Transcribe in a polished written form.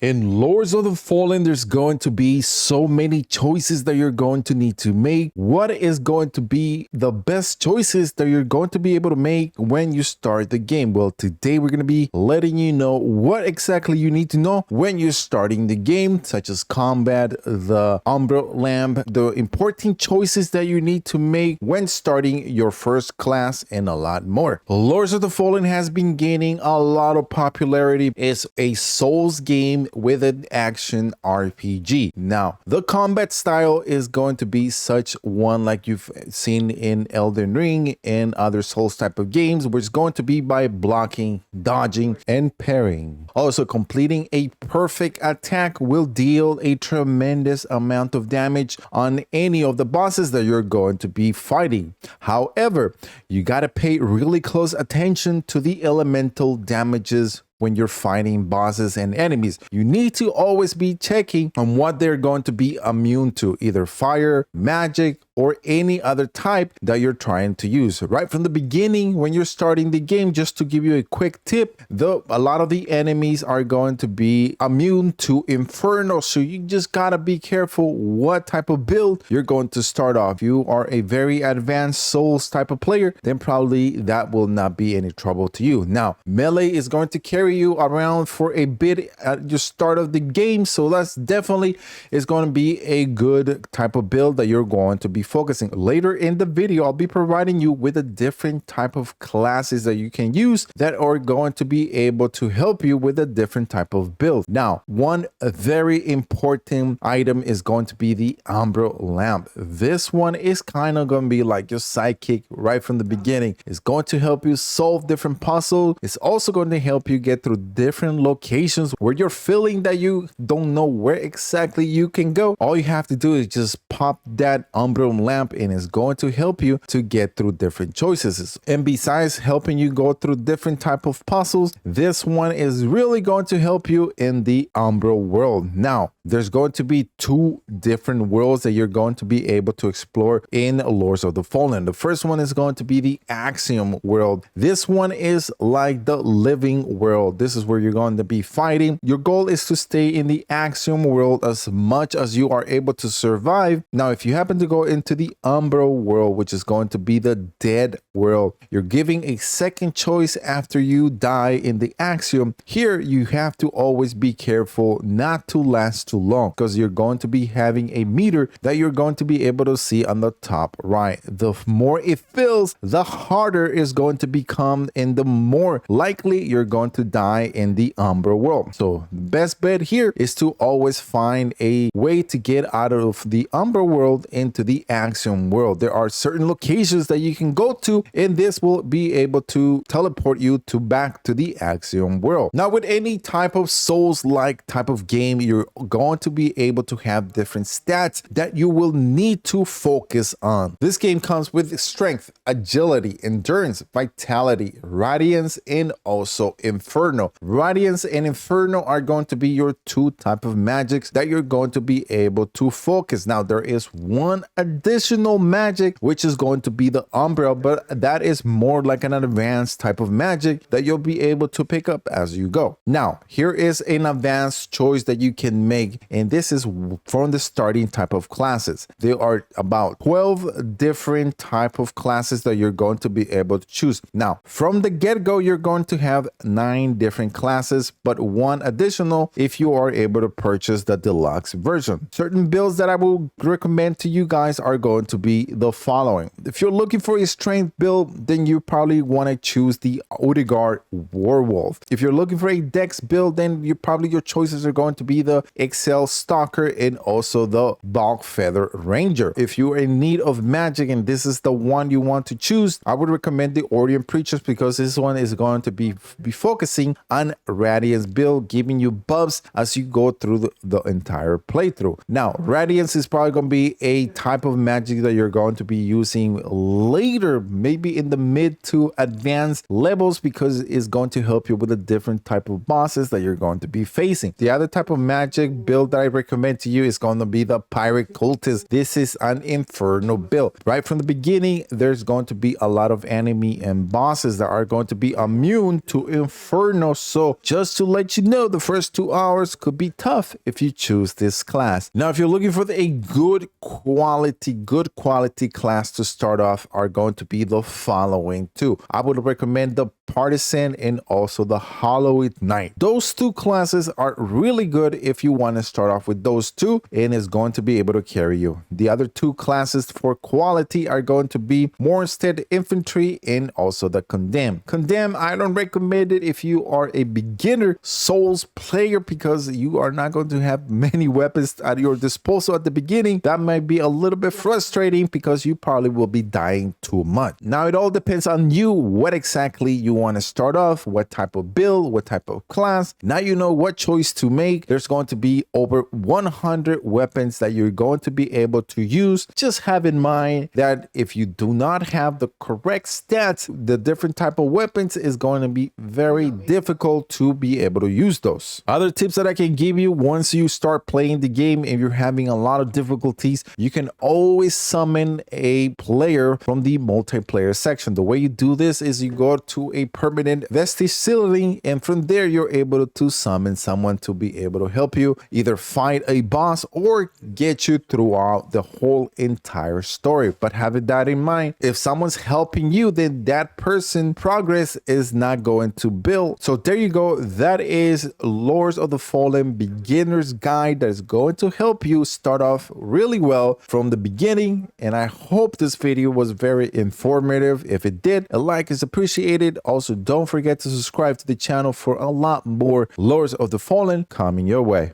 In Lords of the Fallen, there's going to be so many choices that you're going to need to make. What is going to be the best choices that you're going to be able to make when you start the game? Well, today we're going to be letting you know what exactly you need to know when you're starting the game, such as combat, the Umbra lamp, the important choices that you need to make when starting your first class, and a lot more. Lords of the Fallen has been gaining a lot of popularity. It's a Souls game with an action RPG. Now, the combat style is going to be such one like you've seen in Elden Ring and other Souls type of games, which is going to be by blocking, dodging, and parrying. Also, completing a perfect attack will deal a tremendous amount of damage on any of the bosses that you're going to be fighting. However, you gotta pay really close attention to the elemental damages when you're fighting bosses and enemies. You need to always be checking on what they're going to be immune to, either fire, magic, or any other type that you're trying to use. Right from the beginning, when you're starting the game, just to give you a quick tip, a lot of the enemies are going to be immune to Inferno, so you just gotta be careful what type of build you're going to start off. If you are a very advanced Souls type of player, then probably that will not be any trouble to you. Now, melee is going to carry you around for a bit at your start of the game, so that's definitely is going to be a good type of build that you're going to be focusing. Later in the video, I'll be providing you with a different type of classes that you can use that are going to be able to help you with a different type of build. Now, one very important item is going to be the Umbra lamp. This one is kind of going to be like your sidekick right from the beginning. It's going to help you solve different puzzles. It's also going to help you get through different locations where you're feeling that you don't know where exactly you can go. All you have to do is just pop that Umbra lamp and it's going to help you to get through different choices. And besides helping you go through different type of puzzles, this one is really going to help you in the Umbra world. Now, there's going to be two different worlds that you're going to be able to explore in Lords of the Fallen. The first one is going to be the Axiom world. This one is like the living world. This is where you're going to be fighting. Your goal is to stay in the Axiom world as much as you are able to survive. Now, if you happen to go into the Umbra world, which is going to be the dead world, you're giving a second choice after you die in the Axiom. Here, you have to always be careful not to last too long, because you're going to be having a meter that you're going to be able to see on the top right. The more it fills, the harder it's going to become, and the more likely you're going to die in the Umbra world. So the best bet here is to always find a way to get out of the Umbra world into the Axiom world. There are certain locations that you can go to, and this will be able to teleport you to back to the Axiom world. Now, with any type of Souls-like type of game, you're going to be able to have different stats that you will need to focus on. This game comes with strength, agility, endurance, vitality, radiance, and also Inferno. Radiance and Inferno are going to be your two type of magics that you're going to be able to focus. Now, there is one additional magic, which is going to be the Umbra, but that is more like an advanced type of magic that you'll be able to pick up as you go. Now, here is an advanced choice that you can make, and this is from the starting type of classes. There are about 12 different type of classes that you're going to be able to choose. Now, from the get-go, you're going to have 9 different classes, but one additional if you are able to purchase the deluxe version. Certain builds that I will recommend to you guys are going to be the following. If you're looking for a strength build, then you probably want to choose the Odegaard Werewolf. If you're looking for a dex build, then your choices are going to be the Excel Stalker and also the Bulk Feather Ranger. If you're in need of magic and this is the one you want to choose, I would recommend the Orient Preachers, because this one is going to be focusing on Radiance build, giving you buffs as you go through the entire playthrough. Now, Radiance is probably going to be a type of magic that you're going to be using later, maybe in the mid to advanced levels, because it's going to help you with a different type of bosses that you're going to be facing. The other type of magic build that I recommend to you is going to be the Pirate Cultist. This is an Inferno build. Right from the beginning, there's going to be a lot of enemy and bosses that are going to be immune to Inferno. So just to let you know, the first 2 hours could be tough if you choose this class. Now, if you're looking for a good quality class to start off, are going to be the following two. I would recommend the Partisan and also the Hallowed Knight. Those two classes are really good if you want to start off with those two, and is going to be able to carry you. The other two classes for quality are going to be Morstead Infantry and also the Condemn. Condemn, I don't recommend it if you are a beginner Souls player, because you are not going to have many weapons at your disposal at the beginning. That might be a little bit frustrating because you probably will be dying too much. Now, it all depends on you, what exactly you want to start off, what type of build, what type of class. Now you know what choice to make. There's going to be over 100 weapons that you're going to be able to use. Just have in mind that if you do not have the correct stats, the different type of weapons is going to be very difficult to be able to use those. Other tips that I can give you, once you start playing the game and you're having a lot of difficulties, you can always summon a player from the multiplayer section. The way you do this is you go to a permanent vestige ceiling, and from there you're able to summon someone to be able to help you either fight a boss or get you throughout the whole entire story. But having that in mind, if someone's helping you, then that person progress is not going to build. So there you go. That is Lords of the Fallen beginner's guide that is going to help you start off really well from the beginning. And I hope this video was very informative. If it did, a like is appreciated. Also, don't forget to subscribe to the channel for a lot more Lords of the Fallen coming your way.